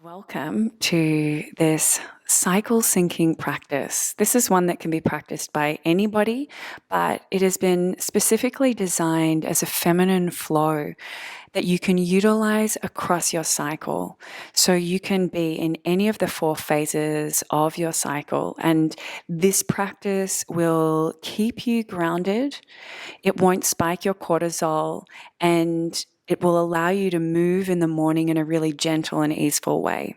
Welcome to this cycle syncing practice. This is one that can be practiced by anybody, but it has been specifically designed as a feminine flow that you can utilize across your cycle. So you can be in any of the 4 phases of your cycle, and this practice will keep you grounded. It won't spike your cortisol, and it will allow you to move in the morning in a really gentle and easeful way.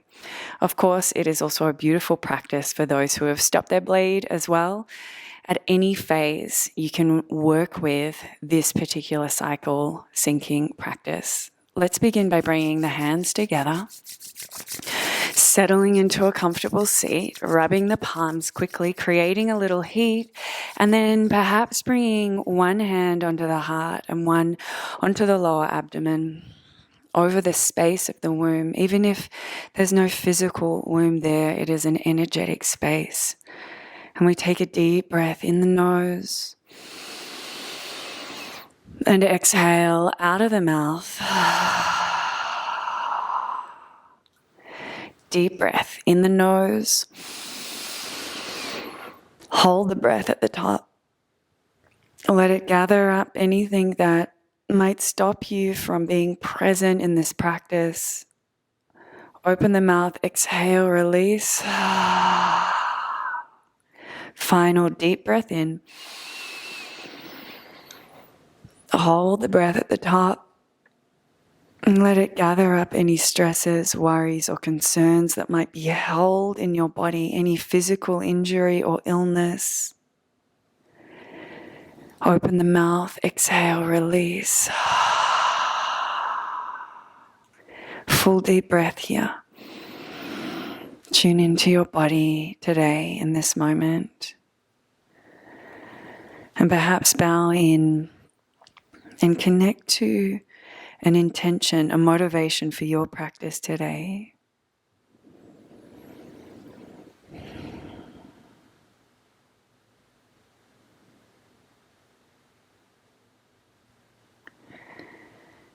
Of course, it is also a beautiful practice for those who have stopped their bleed as well. At any phase, you can work with this particular cycle syncing practice. Let's begin by bringing the hands together, settling into a comfortable seat, rubbing the palms quickly, creating a little heat, and then perhaps bringing one hand onto the heart and one onto the lower abdomen, over the space of the womb. Even if there's no physical womb there, it is an energetic space. And we take a deep breath in the nose and exhale out of the mouth. Deep breath in the nose. Hold the breath at the top. Let it gather up anything that might stop you from being present in this practice. Open the mouth, exhale, release. Final deep breath in. Hold the breath at the top and let it gather up any stresses, worries, or concerns that might be held in your body, any physical injury or illness. Open the mouth, exhale, release. Full deep breath here. Tune into your body today in this moment. And perhaps bow in and connect to an intention, a motivation for your practice today.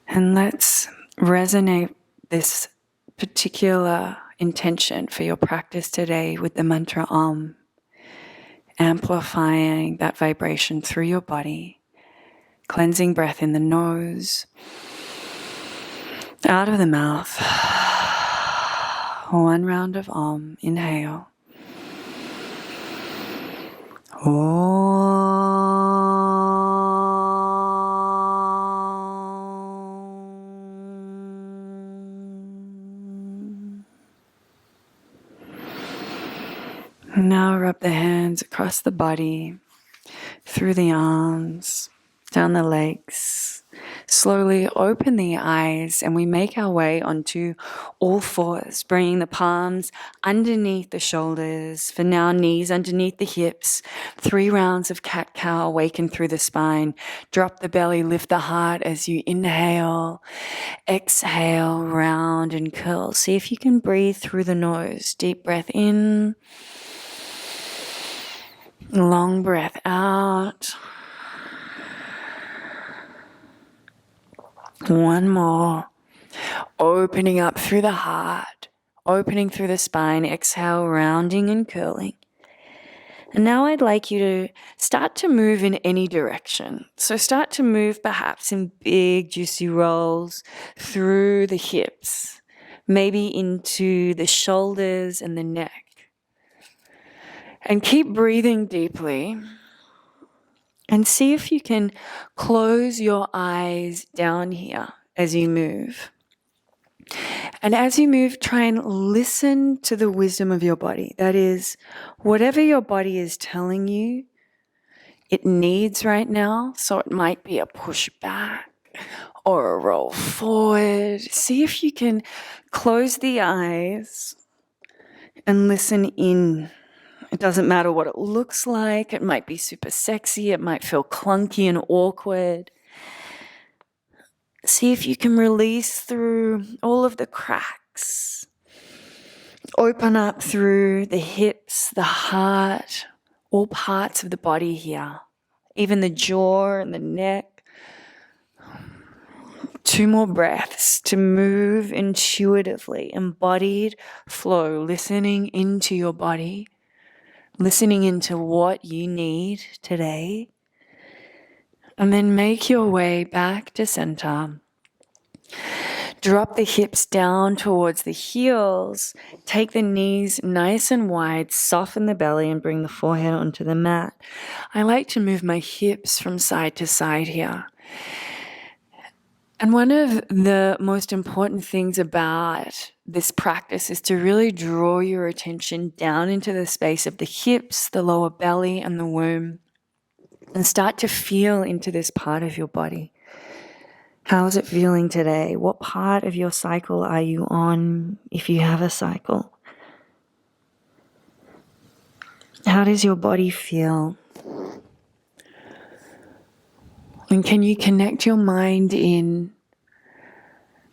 And let's resonate this particular intention for your practice today with the mantra Om, amplifying that vibration through your body, cleansing breath in the nose, out of the mouth. One round of Om, inhale. Now rub the hands across the body, through the arms, down the legs. Slowly open the eyes and we make our way onto all fours, bringing the palms underneath the shoulders. For now, knees underneath the hips. 3 rounds of cat-cow, awaken through the spine. Drop the belly, lift the heart as you inhale. Exhale, round and curl. See if you can breathe through the nose. Deep breath in. Long breath out. One more. Opening up through the heart, opening through the spine. Exhale, rounding and curling. And now I'd like you to start to move in any direction. So start to move perhaps in big juicy rolls through the hips, maybe into the shoulders and the neck. And keep breathing deeply. And see if you can close your eyes down here as you move. And as you move, try and listen to the wisdom of your body. That is, whatever your body is telling you it needs right now. So it might be a push back or a roll forward. See if you can close the eyes and listen in. It doesn't matter what it looks like. It might be super sexy. It might feel clunky and awkward. See if you can release through all of the cracks. Open up through the hips, the heart, all parts of the body here. Even the jaw and the neck. 2 more breaths to move intuitively, embodied flow, listening into your body, listening into what you need today. And then make your way back to center. Drop the hips down towards the heels. Take the knees nice and wide, soften the belly and bring the forehead onto the mat. I like to move my hips from side to side here. And one of the most important things about this practice is to really draw your attention down into the space of the hips, the lower belly, and the womb, and start to feel into this part of your body. How is it feeling today? What part of your cycle are you on, if you have a cycle? How does your body feel? And can you connect your mind in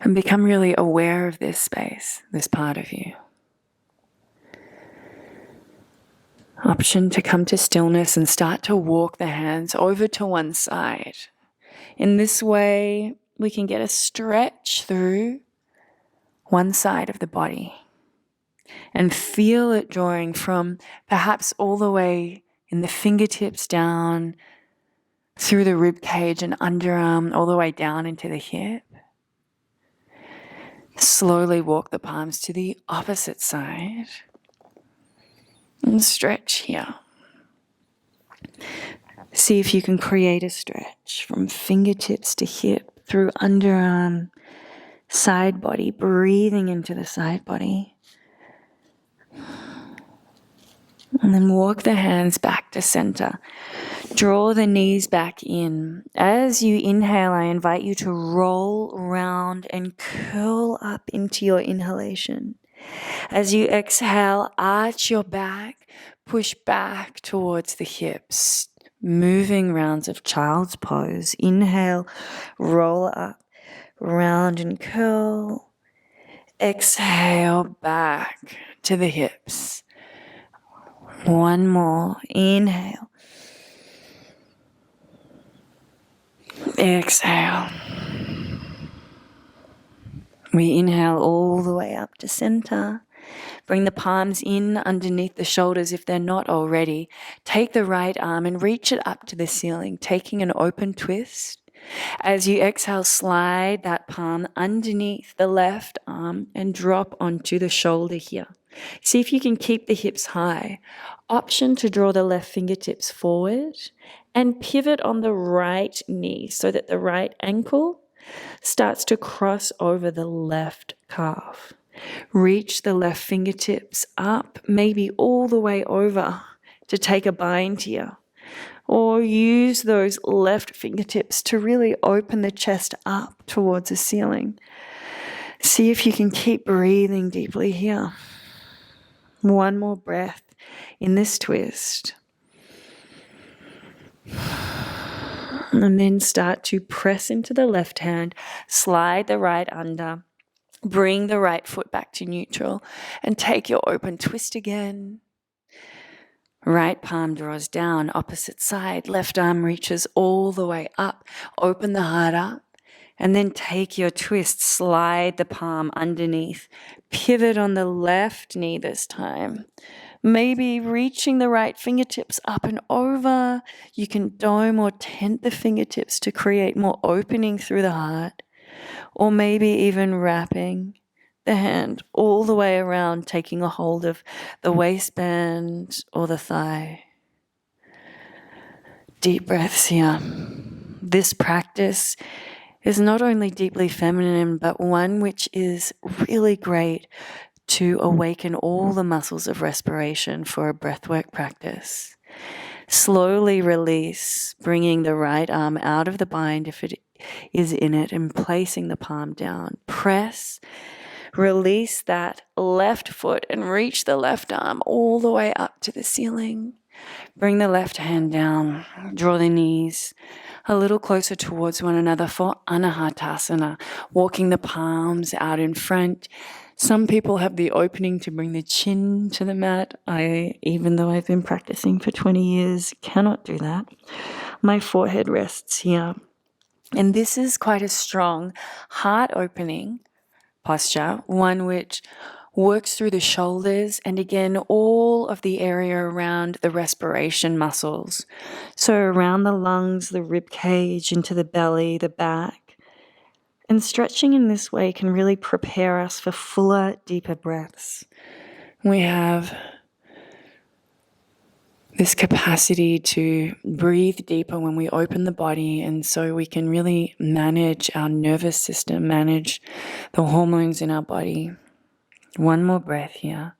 and become really aware of this space, this part of you? Option to come to stillness and start to walk the hands over to one side. In this way, we can get a stretch through one side of the body and feel it drawing from perhaps all the way in the fingertips down through the rib cage and underarm, all the way down into the hip. Slowly walk the palms to the opposite side and stretch here. See if you can create a stretch from fingertips to hip, through underarm, side body, breathing into the side body. And then walk the hands back to center. Draw the knees back in. As you inhale, I invite you to roll around and curl up into your inhalation. As you exhale, arch your back, push back towards the hips. Moving rounds of child's pose. Inhale, roll up, round and curl. Exhale, back to the hips. One more. Inhale. Exhale. We inhale all the way up to center. Bring the palms in underneath the shoulders if they're not already. Take the right arm and reach it up to the ceiling, taking an open twist. As you exhale, slide that palm underneath the left arm and drop onto the shoulder here. See if you can keep the hips high. Option to draw the left fingertips forward and pivot on the right knee so that the right ankle starts to cross over the left calf. Reach the left fingertips up, maybe all the way over to take a bind here. Or use those left fingertips to really open the chest up towards the ceiling. See if you can keep breathing deeply here. One more breath in this twist. And then start to press into the left hand, slide the right under, bring the right foot back to neutral, and take your open twist again. Right palm draws down, opposite side, left arm reaches all the way up. Open the heart up, and then take your twist, slide the palm underneath. Pivot on the left knee this time. Maybe reaching the right fingertips up and over. You can dome or tent the fingertips to create more opening through the heart. Or maybe even wrapping the hand all the way around, taking a hold of the waistband or the thigh. Deep breaths here. This practice is not only deeply feminine, but one which is really great to awaken all the muscles of respiration for a breathwork practice. Slowly release, bringing the right arm out of the bind if it is in it and placing the palm down. Press, release that left foot and reach the left arm all the way up to the ceiling. Bring the left hand down, draw the knees a little closer towards one another for Anahatasana, walking the palms out in front. Some people have the opening to bring the chin to the mat. Even though I've been practicing for 20 years, cannot do that. My forehead rests here. And this is quite a strong heart-opening posture, one which works through the shoulders and again all of the area around the respiration muscles. So around the lungs, the rib cage, into the belly, the back. And stretching in this way can really prepare us for fuller, deeper breaths. We have this capacity to breathe deeper when we open the body, and so we can really manage our nervous system, manage the hormones in our body. One more breath here.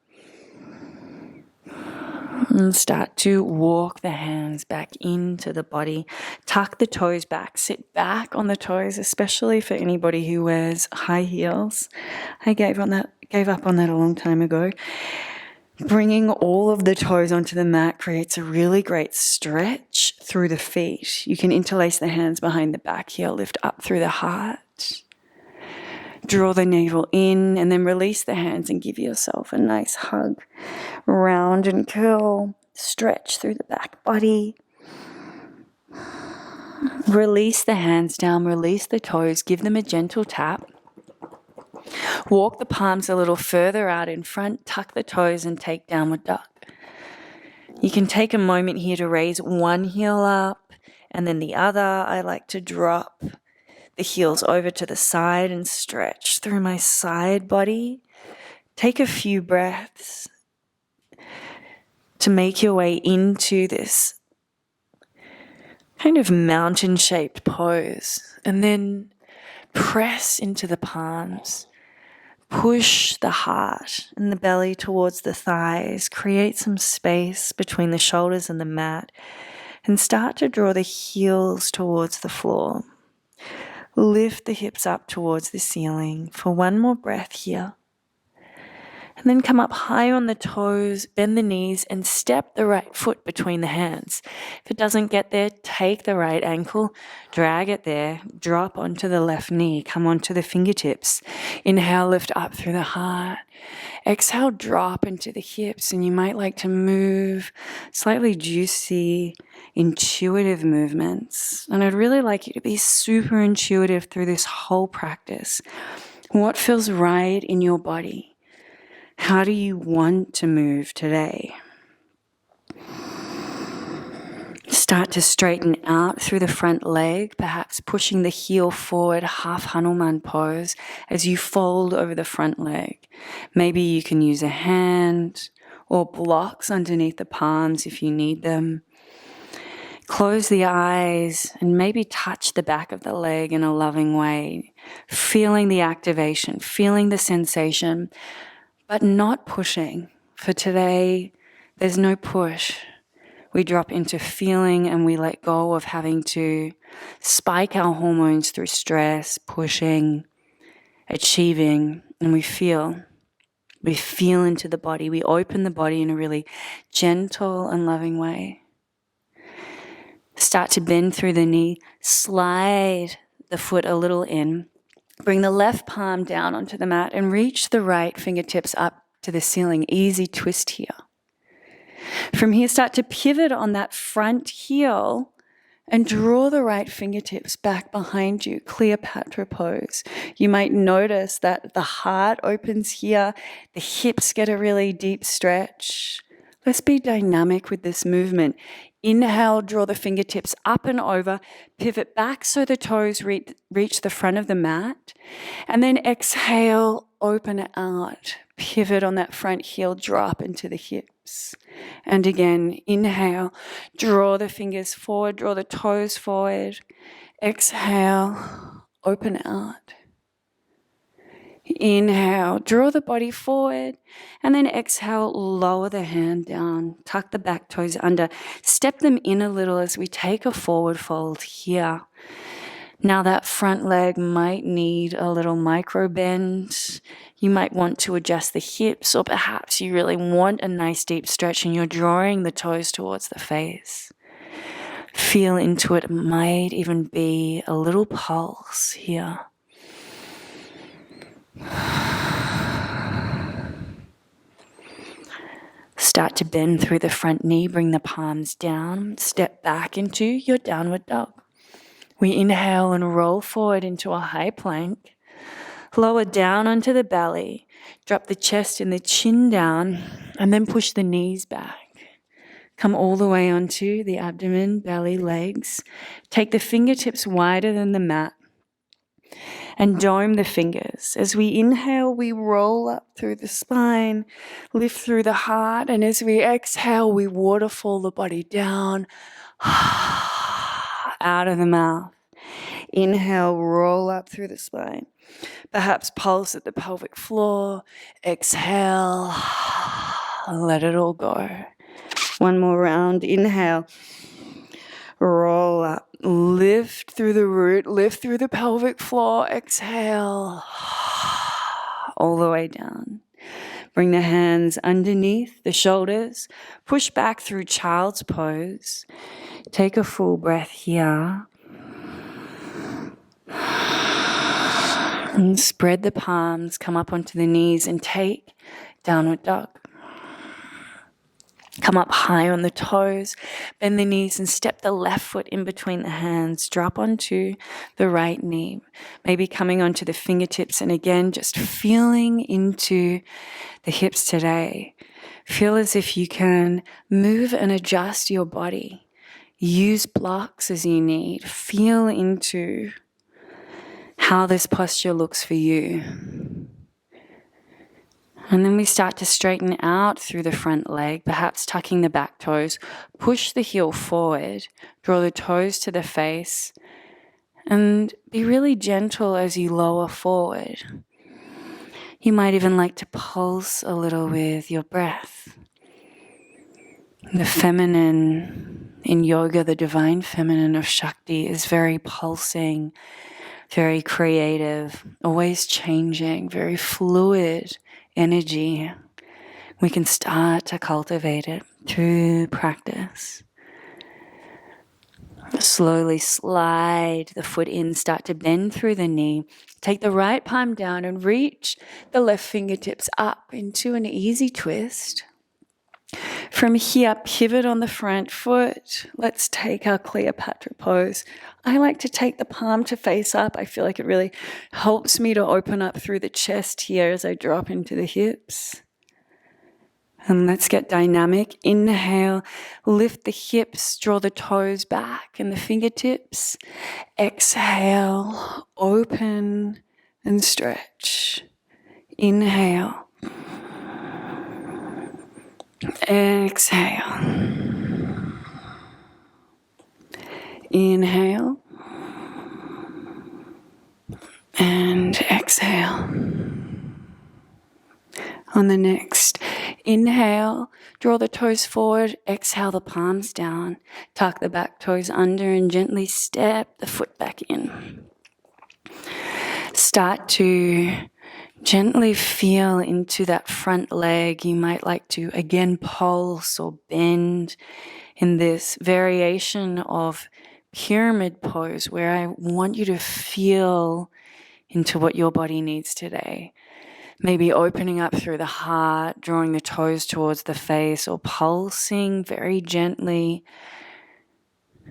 And start to walk the hands back into the body. Tuck the toes back. Sit back on the toes, especially for anybody who wears high heels. I gave up on that a long time ago. Bringing all of the toes onto the mat creates a really great stretch through the feet. You can interlace the hands behind the back heel, lift up through the heart. Draw the navel in and then release the hands and give yourself a nice hug. Round and curl, stretch through the back body. Release the hands down, release the toes, give them a gentle tap. Walk the palms a little further out in front, tuck the toes and take downward dog. You can take a moment here to raise one heel up and then the other. I like to drop the heels over to the side and stretch through my side body. Take a few breaths to make your way into this kind of mountain-shaped pose, and then press into the palms. Push the heart and the belly towards the thighs. Create some space between the shoulders and the mat, and start to draw the heels towards the floor. Lift the hips up towards the ceiling for one more breath here. And then come up high on the toes, bend the knees, and step the right foot between the hands. If it doesn't get there, take the right ankle, drag it there, drop onto the left knee, come onto the fingertips. Inhale, lift up through the heart. Exhale, drop into the hips, and you might like to move slightly juicy, intuitive movements. And I'd really like you to be super intuitive through this whole practice. What feels right in your body? How do you want to move today? Start to straighten out through the front leg, perhaps pushing the heel forward, half Hanuman pose, as you fold over the front leg. Maybe you can use a hand or blocks underneath the palms if you need them. Close the eyes and maybe touch the back of the leg in a loving way, feeling the activation, feeling the sensation, but not pushing. For today, there's no push. We drop into feeling and we let go of having to spike our hormones through stress, pushing, achieving, and we feel into the body. We open the body in a really gentle and loving way. Start to bend through the knee, slide the foot a little in. Bring the left palm down onto the mat and reach the right fingertips up to the ceiling. Easy twist here. From here, start to pivot on that front heel and draw the right fingertips back behind you. Cleopatra pose. You might notice that the heart opens here. The hips get a really deep stretch. Let's be dynamic with this movement. Inhale, draw the fingertips up and over, pivot back so the toes reach the front of the mat. And then exhale, open it out. Pivot on that front heel, drop into the hips. And again, inhale, draw the fingers forward, draw the toes forward. Exhale, open out. Inhale, draw the body forward, and then exhale, lower the hand down, tuck the back toes under, step them in a little as we take a forward fold here. Now that front leg might need a little micro bend. You might want to adjust the hips, or perhaps you really want a nice deep stretch and you're drawing the toes towards the face. Feel into it, might even be a little pulse here. Start to bend through the front knee, bring the palms down, step back into your downward dog. We inhale and roll forward into a high plank. Lower down onto the belly. Drop the chest and the chin down, and then push the knees back. Come all the way onto the abdomen, belly, legs. Take the fingertips wider than the mat and dome the fingers. As we inhale, we roll up through the spine, lift through the heart, and as we exhale, we waterfall the body down, out of the mouth. Inhale, roll up through the spine. Perhaps pulse at the pelvic floor. Exhale, let it all go. One more round. Inhale, roll up, lift through the root, lift through the pelvic floor. Exhale, all the way down. Bring the hands underneath the shoulders. Push back through child's pose. Take a full breath here. And spread the palms, come up onto the knees and take downward dog. Come up high on the toes, bend the knees and step the left foot in between the hands. Drop onto the right knee, maybe coming onto the fingertips, and again, just feeling into the hips today. Feel as if you can move and adjust your body. Use blocks as you need. Feel into how this posture looks for you. And then we start to straighten out through the front leg, perhaps tucking the back toes. Push the heel forward, draw the toes to the face, and be really gentle as you lower forward. You might even like to pulse a little with your breath. The feminine in yoga, the divine feminine of Shakti, is very pulsing, very creative, always changing, very fluid energy. We can start to cultivate it through practice. Slowly slide the foot in, start to bend through the knee. Take the right palm down and reach the left fingertips up into an easy twist. From here, pivot on the front foot. Let's take our Cleopatra pose. I like to take the palm to face up. I feel like it really helps me to open up through the chest here as I drop into the hips. And let's get dynamic. Inhale, lift the hips, draw the toes back and the fingertips. Exhale, open and stretch. Inhale. Exhale. Inhale. And exhale. On the next, inhale, draw the toes forward, exhale the palms down, tuck the back toes under and gently step the foot back in. Start to gently feel into that front leg. You might like to again pulse or bend in this variation of pyramid pose where I want you to feel into what your body needs today. Maybe opening up through the heart, drawing the toes towards the face, or pulsing very gently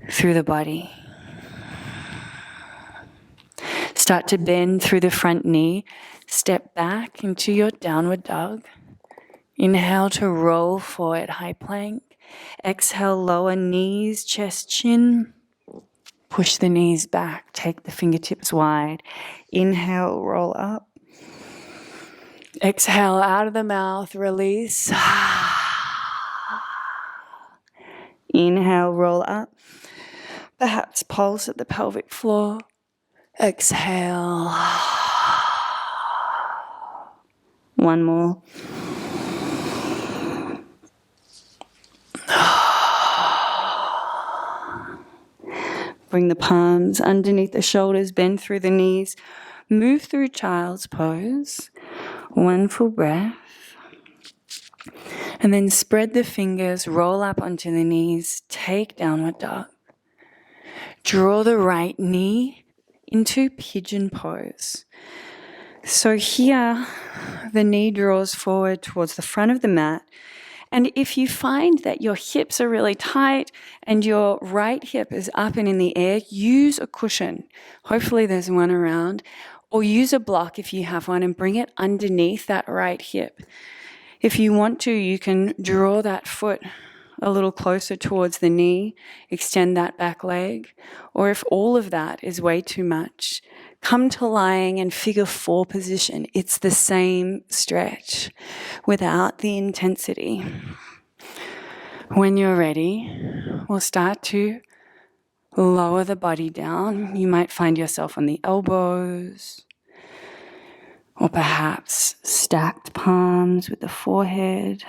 through the body. Start to bend through the front knee. Step back into your downward dog. Inhale to roll forward, high plank. Exhale, lower knees, chest, chin. Push the knees back. Take the fingertips wide. Inhale, roll up. Exhale out of the mouth, release. Inhale, roll up. Perhaps pulse at the pelvic floor. Exhale. One more. Bring the palms underneath the shoulders, bend through the knees. Move through child's pose. One full breath. And then spread the fingers, roll up onto the knees, take downward dog. Draw the right knee into pigeon pose. So here, the knee draws forward towards the front of the mat And if you find that your hips are really tight and your right hip is up and in the air, use a cushion. Hopefully there's one around. Or use a block if you have one and bring it underneath that right hip. If you want to, you can draw that foot a little closer towards the knee, extend that back leg. Or if all of that is way too much, come to lying in figure 4 position. It's the same stretch without the intensity. When you're ready, we'll start to lower the body down. You might find yourself on the elbows, or perhaps stacked palms with the forehead.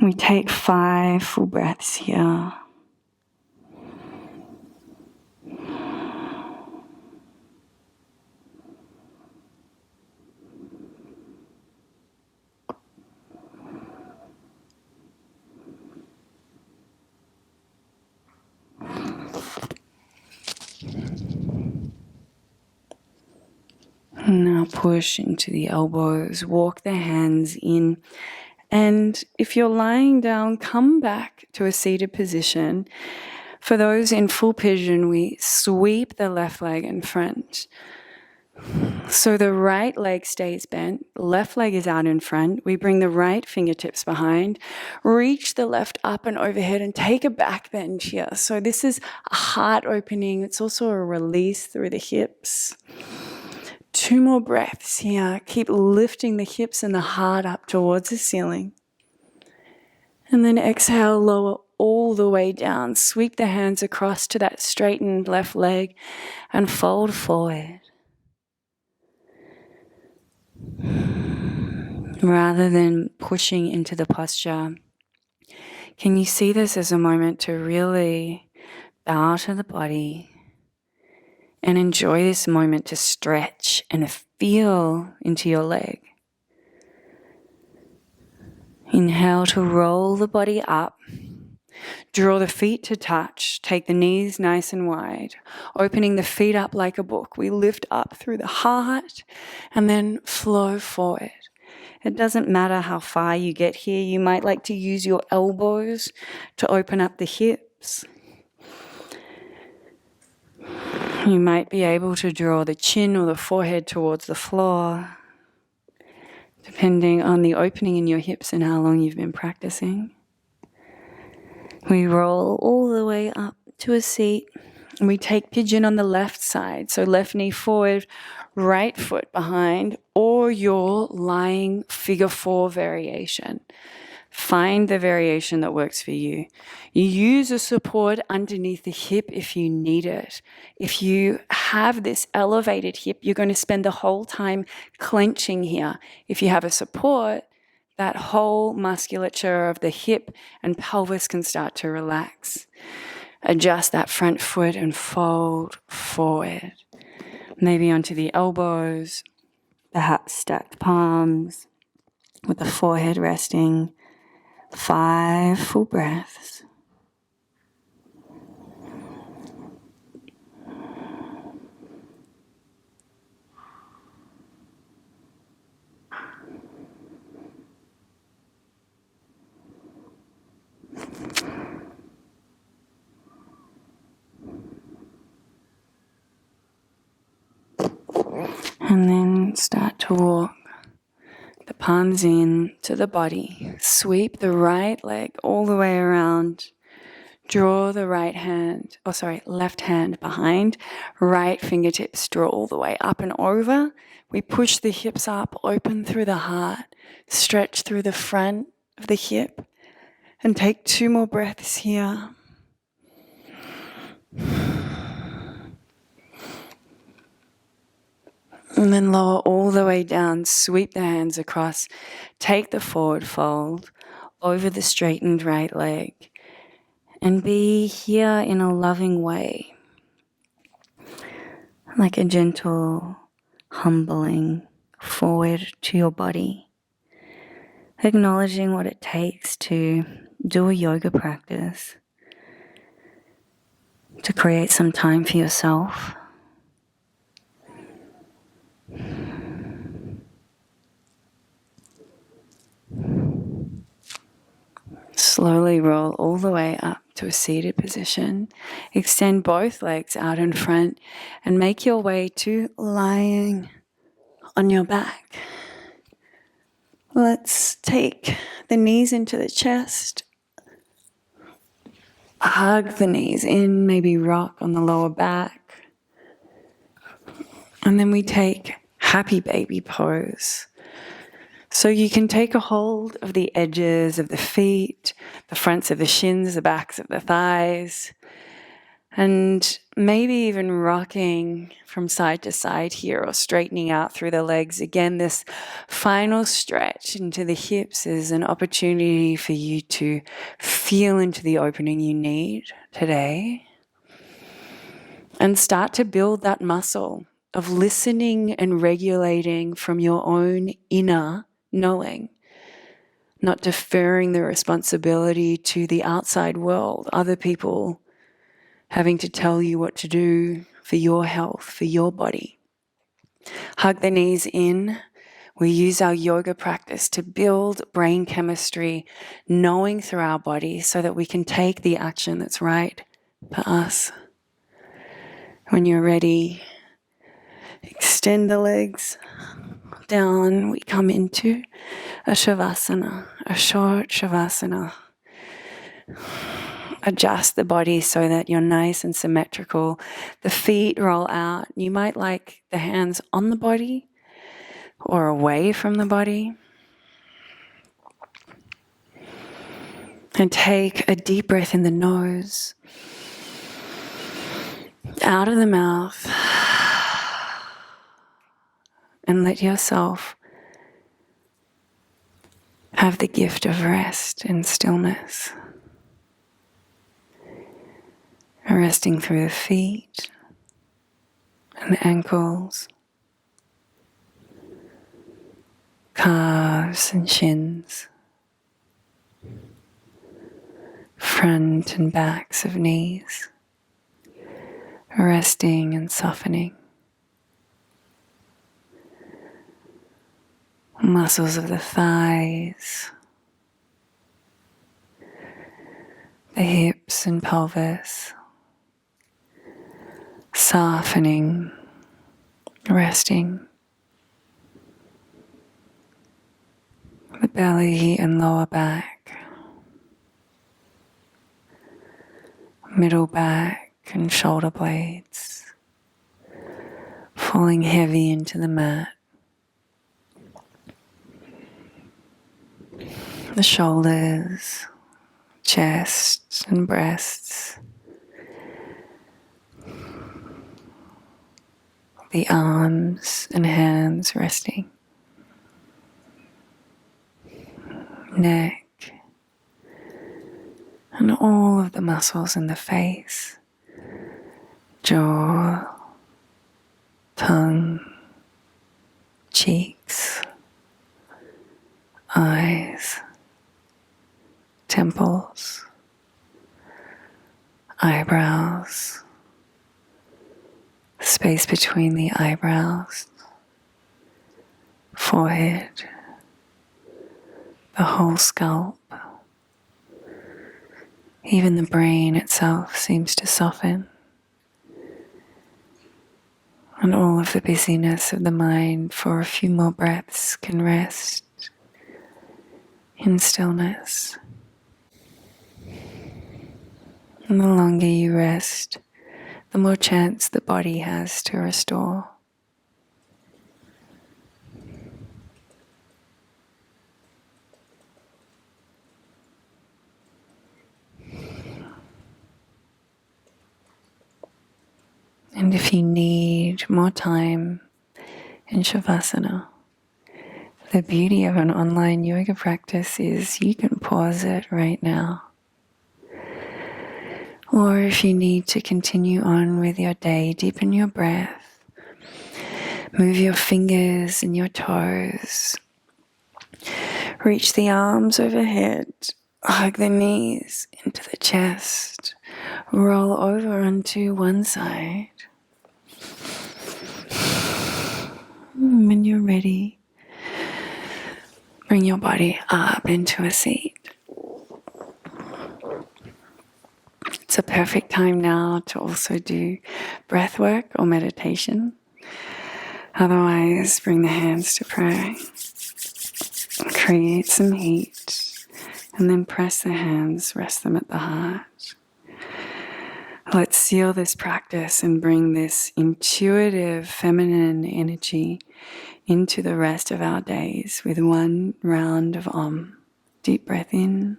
We take 5 full breaths here. Now push into the elbows, walk the hands in. And if you're lying down, come back to a seated position. For those in full pigeon, we sweep the left leg in front. So the right leg stays bent, left leg is out in front. We bring the right fingertips behind, reach the left up and overhead and take a back bend here. So this is a heart opening. It's also a release through the hips. 2 more breaths here. Keep lifting the hips and the heart up towards the ceiling. And then exhale, lower all the way down. Sweep the hands across to that straightened left leg and fold forward. Rather than pushing into the posture, can you see this as a moment to really bow to the body and enjoy this moment to stretch and feel into your leg? Inhale to roll the body up. Draw the feet to touch. Take the knees nice and wide. Opening the feet up like a book. We lift up through the heart and then flow forward. It doesn't matter how far you get here. You might like to use your elbows to open up the hips. You might be able to draw the chin or the forehead towards the floor, depending on the opening in your hips and how long you've been practicing. We roll all the way up to a seat, and we take pigeon on the left side. So left knee forward, right foot behind, or your lying figure 4 variation. Find the variation that works for you. You use a support underneath the hip if you need it. If you have this elevated hip, you're going to spend the whole time clenching here. If you have a support, that whole musculature of the hip and pelvis can start to relax. Adjust that front foot and fold forward. Maybe onto the elbows, perhaps stacked palms with the forehead resting. 5 full breaths. And then start to walk the palms in to the body. Sweep the right leg all the way around. Draw the left hand behind. Right fingertips draw all the way up and over. We push the hips up, open through the heart. Stretch through the front of the hip. And take 2 more breaths here. And then lower all the way down, sweep the hands across, take the forward fold over the straightened right leg, and be here in a loving way, like a gentle, humbling forward to your body, acknowledging what it takes to do a yoga practice, to create some time for yourself. Slowly roll all the way up to a seated position. Extend both legs out in front and make your way to lying on your back. Let's take the knees into the chest. Hug the knees in, maybe rock on the lower back. And then we take happy baby pose. So you can take a hold of the edges of the feet, the fronts of the shins, the backs of the thighs, and maybe even rocking from side to side here or straightening out through the legs. Again, this final stretch into the hips is an opportunity for you to feel into the opening you need today and start to build that muscle of listening and regulating from your own inner knowing, not deferring the responsibility to the outside world, other people having to tell you what to do for your health, for your body. Hug the knees in. We use our yoga practice to build brain chemistry, knowing through our body so that we can take the action that's right for us. When you're ready, extend the legs down. We come into a Shavasana, a short Shavasana. Adjust the body so that you're nice and symmetrical. The feet roll out. You might like the hands on the body or away from the body. And take a deep breath in the nose, out of the mouth, and let yourself have the gift of rest and stillness. Resting through the feet and the ankles, calves and shins, front and backs of knees, resting and softening. Muscles of the thighs, the hips and pelvis, softening, resting. The belly and lower back, middle back and shoulder blades, falling heavy into the mat. The shoulders, chest and breasts, the arms and hands resting, neck, and all of the muscles in the face, jaw, tongue, cheeks, eyes, temples, eyebrows, space between the eyebrows, forehead, the whole scalp. Even the brain itself seems to soften, and all of the busyness of the mind for a few more breaths can rest in stillness. And the longer you rest, the more chance the body has to restore. And if you need more time in Shavasana, the beauty of an online yoga practice is you can pause it right now. Or if you need to continue on with your day, deepen your breath, move your fingers and your toes, reach the arms overhead, hug the knees into the chest, roll over onto one side. When you're ready, bring your body up into a seat. a perfect time now to also do breath work or meditation. Otherwise, bring the hands to prayer. Create some heat, and then press the hands, rest them at the heart. Let's seal this practice and bring this intuitive feminine energy into the rest of our days with one round of Om. Deep breath in.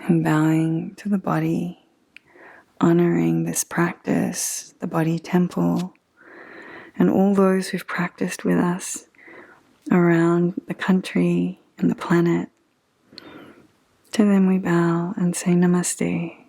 And bowing to the body, honoring this practice, the body temple, and all those who've practiced with us around the country and the planet. To them we bow and say Namaste.